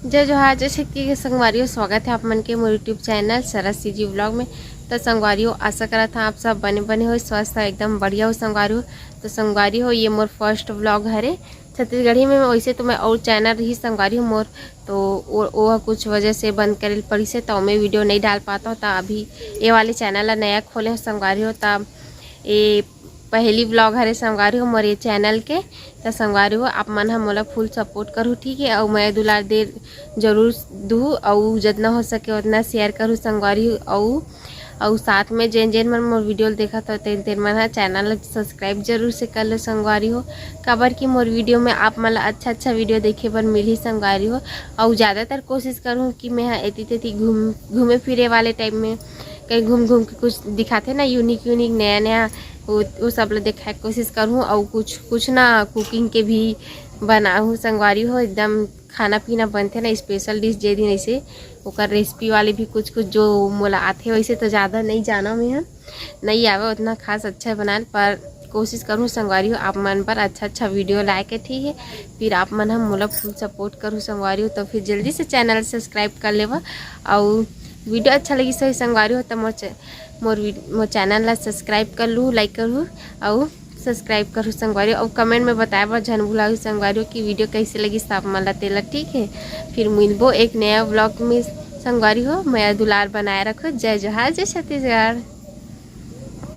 जय जोहार जय शक्ति के संगवारियों, स्वागत है आप मन के मोर YouTube channel Saraswati ji vlog में। तो संगवारियों आशा करा था आप सब बने हो स्वस्थ एकदम बढ़िया हो संगवारियों। तो संगवारी हो ये मोर फर्स्ट व्लॉग हरे छत्तीसगढ़ी में। वैसे तो मैं और चैनल रही संगवारी हो मोर, तो वो कुछ वजह से बंद करे पड़ी से तो मैं वीडियो नहीं डाल पाता हूँ। तो अभी ये वाले चैनल नया खोले हो संगवारी हो, तब ये पहली व्लॉग हरे संगवारी हो मोर ये चैनल के। तो संगवारी हो आप मन हम मोला फुल सपोर्ट करूँ, ठीक है। और मैं दुलार दे जरूर दूँ और जितना हो सके उतना शेयर करूँ संगवारी हो। और साथ में जेन जेन मन मोर वीडियो देखा तो तेन तेन मन चैनल सब्सक्राइब जरूर से कर लो संगवारी हो। काबर कि मोर वीडियो में आप मन अच्छा वीडियो देखे बर मिली संगवारी हो। और ज़्यादातर कोशिश करूँ कि मैं एती तेती घूमे फिरे वाले टाइम में कहीं घूम घूम के कुछ दिखाते ना यूनिक नया नया, वो सब ला देखा कोशिश करूँ। और कुछ ना कुकिंग के भी बनाऊँ संगवारी हो। एकदम खाना पीना बनते ना स्पेशल डिश जे दिन ऐसे ओकर रेसिपी वाले भी कुछ जो मोला आते। वैसे तो ज़्यादा नहीं जाना मैं नहीं आवे उतना खास अच्छा बनाए, पर कोशिश करूँ संगवारी हो आप मन पर अच्छा वीडियो लाए के, ठीक है। फिर आप मन हम मोला फुल सपोर्ट करूँ संगवारी हो। तो फिर जल्दी से चैनल सब्सक्राइब कर लेवा। और वीडियो अच्छा लगी सही संगवारी हो तो मोर चैनल ला सब्सक्राइब कर लूँ, लाइक करूँ और सब्सक्राइब करूँ संगवारी। और कमेंट में बताए बर झन भुलाऊ संगवारी की वीडियो कैसे लगी सब मला तेला, ठीक है। फिर मिलबो एक नया व्लॉग में संगवारी हो। मैं दुलार बनाए रखो। जय जोहार जय छत्तीसगढ़।